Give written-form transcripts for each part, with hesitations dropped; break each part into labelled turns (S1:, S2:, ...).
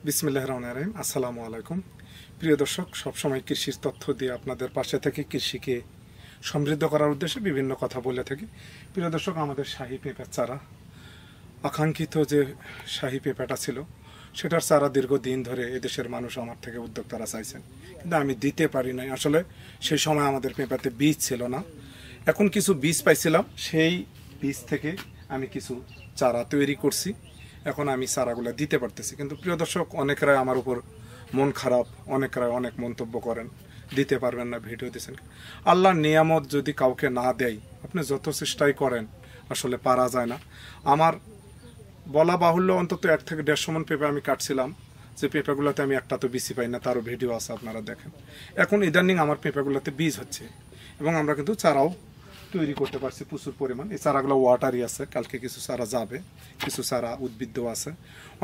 S1: বিসমিল্লাহির রহমানির রহিম। আসসালামু আলাইকুম প্রিয় দর্শক, সবসময় কৃষির তথ্য দিয়ে আপনাদের পাশে থেকে কৃষিকে সমৃদ্ধ করার উদ্দেশ্যে বিভিন্ন কথা বলে থাকি। প্রিয় দর্শক, আমাদের শাহী পেঁপের চারা, আকাঙ্ক্ষিত যে শাহী পেঁপেটা ছিল সেটার চারা দীর্ঘদিন ধরে এদেশের মানুষ আমার থেকে উদ্যোক্তারা চাইছেন, কিন্তু আমি দিতে পারি নাই। আসলে সেই সময় আমাদের পেঁপেতে বীজ ছিল না। এখন কিছু বীজ পাইছিলাম, সেই বীজ থেকে আমি কিছু চারা তৈরি করছি। এখন আমি চারাগুলো দিতে পারতেছি, কিন্তু প্রিয় দর্শক, অনেকরাই আমার উপর মন খারাপ, অনেকরাই অনেক মন্তব্য করেন, দিতে পারবেন না, ভিডিও দিচ্ছেন। আল্লাহর নিয়ামত যদি কাউকে না দেয়, আপনি যত চেষ্টাই করেন আসলে পারা যায় না। আমার বলা বাহুল্য, অন্তত 1 থেকে 1.5 মণ পেঁপে আমি কাটছিলাম, যে পেঁপেগুলোতে আমি একটা তো বিচি পাই না, তারও ভিডিও আছে, আপনারা দেখেন। এখন ইদানিং আমার পেঁপেগুলোতে বীজ হচ্ছে এবং আমরা কিন্তু চারাও তৈরি করতে পারছি প্রচুর পরিমাণ। এই চারাগুলো ওয়াটারই আছে, কালকে কিছু চারা যাবে, কিছু চারা উদ্ভিদও আছে।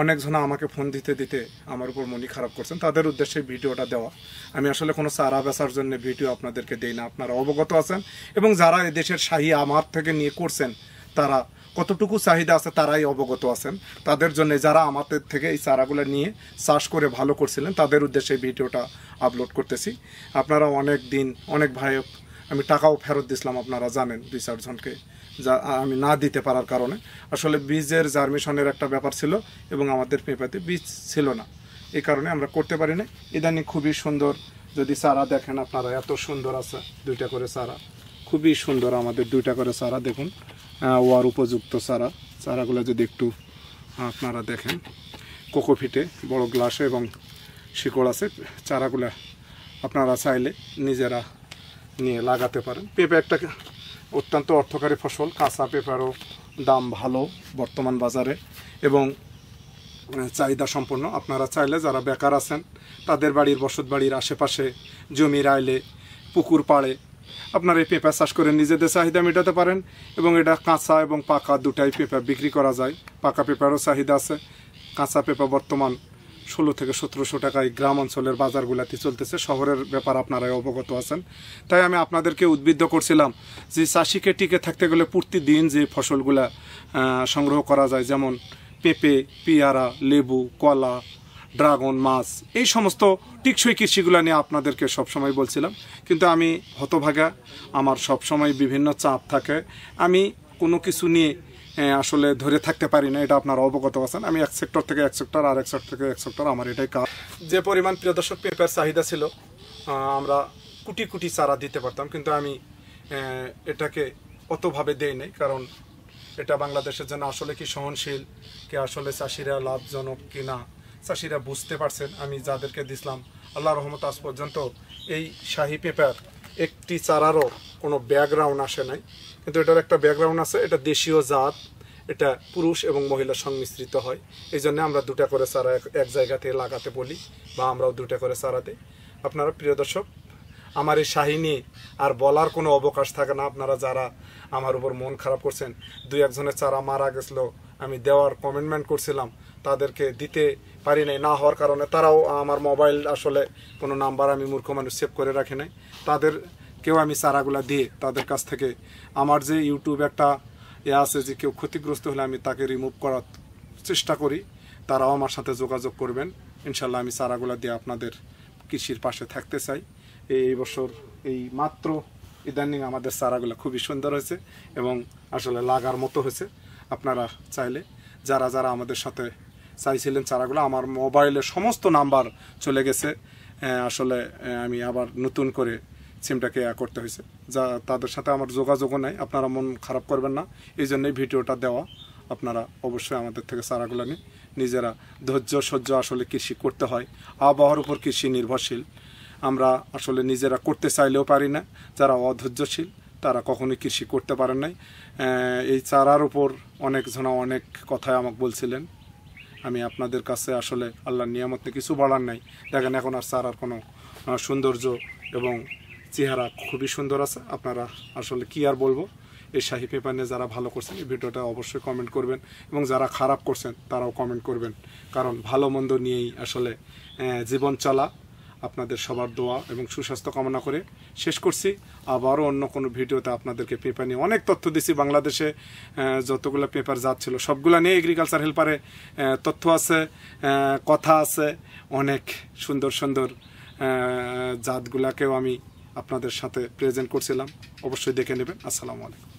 S1: অনেকজনা আমাকে ফোন দিতে দিতে আমার উপর মনই খারাপ করছেন, তাদের উদ্দেশ্যে ভিডিওটা দেওয়া। আমি আসলে কোনো চারা বেচার জন্য ভিডিও আপনাদেরকে দেই না, আপনারা অবগত আছেন। এবং যারা এদেশের শাহী আমার থেকে নিয়ে করছেন, তারা কতটুকু চাহিদা আছে তারাই অবগত আছেন। তাদের জন্য, যারা আমাদের থেকে এই চারাগুলো নিয়ে চাষ করে ভালো করছিলেন, তাদের উদ্দেশ্যে ভিডিওটা আপলোড করতেছি। আপনারা অনেক দিন, অনেক ভাই, আমি টাকাও ফেরত দিছিলাম, আপনারা জানেন, 2-4 জনকে, যা আমি না দিতে পারার কারণে। আসলে বীজের জার্মিশনের একটা ব্যাপার ছিল এবং আমাদের পেঁপেতে বীজ ছিল না, এই কারণে আমরা করতে পারি না। ইদানিং খুবই সুন্দর, যদি চারা দেখেন আপনারা, এত সুন্দর আছে, 2টা করে চারা, খুবই সুন্দর আমাদের 2টা করে চারা। দেখুন, ওয়ার উপযুক্ত চারা। চারাগুলো যদি একটু আপনারা দেখেন, কোকোফিটে বড় গ্লাসে এবং শিকড় আছে। চারাগুলো আপনারা চাইলে নিজেরা নিয়ে লাগাতে পারেন। পেঁপে একটা অত্যন্ত অর্থকারী ফসল। কাঁচা পেঁপেরও দাম ভালো বর্তমান বাজারে এবং চাহিদা সম্পন্ন। আপনারা চাইলে, যারা বেকার আছেন, তাদের বাড়ির, বসত বাড়ির আশেপাশে জমির আইলে, পুকুর পাড়ে আপনারা এই পেঁপে চাষ করে নিজেদের চাহিদা মেটাতে পারেন। এবং এটা কাঁচা এবং পাকা দুটাই পেঁপে বিক্রি করা যায়। পাকা পেঁপেরও চাহিদা আছে। কাঁচা পেঁপে বর্তমান 1600 থেকে 1700 টাকায় গ্রাম অঞ্চলের বাজারগুলোতে চলতেছে। শহরের ব্যাপার আপনারাই অবগত আছেন। তাই আমি আপনাদেরকে উদ্বুদ্ধ করছিলাম যে চাষিকে টিকে থাকতে গেলে প্রতিদিন যে ফসলগুলা সংগ্রহ করা যায়, যেমন পেঁপে, পেয়ারা, লেবু, কলা, ড্রাগন, মাছ, এই সমস্ত টিকসই কৃষিগুলো নিয়ে আপনাদেরকে সবসময় বলছিলাম। কিন্তু আমি হতভাগা, আমার সবসময় বিভিন্ন চাপ থাকে, আমি কোনো কিছু নিয়ে আসলে ধরে থাকতে পারি না, এটা আপনারা অবগত আছেন। আমি এক সেক্টর থেকে এক সেক্টর, আর এক সেক্টর থেকে এক সেক্টর, আমার এটাই কাজ। যে পরিমাণ, প্রিয় দর্শক, পেঁপের চাহিদা ছিল, আমরা কোটি কোটি চারা দিতে পারতাম, কিন্তু আমি এটাকে অতভাবে দেই নাই, কারণ এটা বাংলাদেশের জন্য আসলে কি সহনশীল, কি আসলে চাষিরা লাভজনক কি না, চাষিরা বুঝতে পারছেন। আমি যাদেরকে দিছিলাম, আল্লাহর রহমত আজ পর্যন্ত এই শাহী পেঁপের একটি চারারও কোনো ব্যাকগ্রাউন্ড আসে নাই, কিন্তু এটার একটা ব্যাকগ্রাউন্ড আছে। এটা দেশীয় জাত, এটা পুরুষ এবং মহিলা সংমিশ্রিত হয়। এই জন্য আমরা 2টা করে চারা এক জায়গা থেকে লাগাতে বলি, বা আমরাও 2টা করে চারা দিই। আপনারা, প্রিয় দর্শক, আমার এই শাহী নিয়ে আর বলার কোনো অবকাশ থাকে না। আপনারা যারা আমার উপর মন খারাপ করছেন, 2-1 জনের চারা মারা গেছিলো, আমি দেওয়ার কমিটমেন্ট করছিলাম, তাদেরকে দিতে পারি নাই, না হওয়ার কারণে তারাও আমার মোবাইল, আসলে কোনো নাম্বার আমি মূর্খ মানুষ সেভ করে রাখি নাই, তাদেরকেও আমি চারাগুলা দিয়ে তাদের কাছ থেকে, আমার যে ইউটিউব একটা আছে যে কেউ ক্ষতিগ্রস্ত হলে আমি তাকে রিমুভ করার চেষ্টা করি, তারাও আমার সাথে যোগাযোগ করবেন। ইনশাল্লাহ আমি চারাগুলা দিয়ে আপনাদের কৃষির পাশে থাকতে চাই। এই বছর এই মাত্র ইদানিং আমাদের চারাগুলো খুবই সুন্দর হয়েছে এবং আসলে লাগার মতো হয়েছে। আপনারা চাইলে, যারা যারা আমাদের সাথে চাইছিলেন চারাগুলো, আমার মোবাইলে সমস্ত নাম্বার চলে গেছে, আসলে আমি আবার নতুন করে সিমটাকে করতে হয়েছে, যা তাদের সাথে আমার যোগাযোগও নাই। আপনারা মন খারাপ করবেন না, এই জন্যই ভিডিওটা দেওয়া। আপনারা অবশ্যই আমাদের থেকে চারাগুলো নিয়ে নিজেরা ধৈর্য সহ্য, আসলে কৃষি করতে হয়, আবহাওয়ার উপর কৃষি নির্ভরশীল। আমরা আসলে নিজেরা করতে চাইলেও পারি না, যারা অধৈর্যশীল তারা কখনোই কৃষি করতে পারেন নাই। এই চারার উপর অনেকজনা অনেক কথাই আমাকে বলছিলেন, আমি আপনাদের কাছে আসলে আল্লাহর নিয়ামত নিয়ে কিছু বলার নাই। দেখেন, এখন আর চারার কোনো সৌন্দর্য এবং চেহারা খুবই সুন্দর আছে। আপনারা আসলে কি আর বলবো, এই শাহী পেঁপে নিয়ে যারা ভালো করছেন এই ভিডিওটা অবশ্যই কমেন্ট করবেন, এবং যারা খারাপ করছেন তারাও কমেন্ট করবেন, কারণ ভালো মন্দ নিয়েই আসলে জীবন চলা। আপনাদের সবার দোয়া এবং সুস্বাস্থ্য কামনা করে শেষ করছি। আবারও অন্য কোনো ভিডিওতে আপনাদেরকে পেপার নিয়ে অনেক তথ্য দিছি। বাংলাদেশে যতগুলো পেপার যাচ্ছিল সবগুলো নিয়ে এগ্রিকালচার হেল্পারে তথ্য আছে, কথা আছে, অনেক সুন্দর সুন্দর জাতগুলাকেও আমি আপনাদের সাথে প্রেজেন্ট করছিলাম। অবশ্যই দেখে নেবেন। আসসালামু আলাইকুম।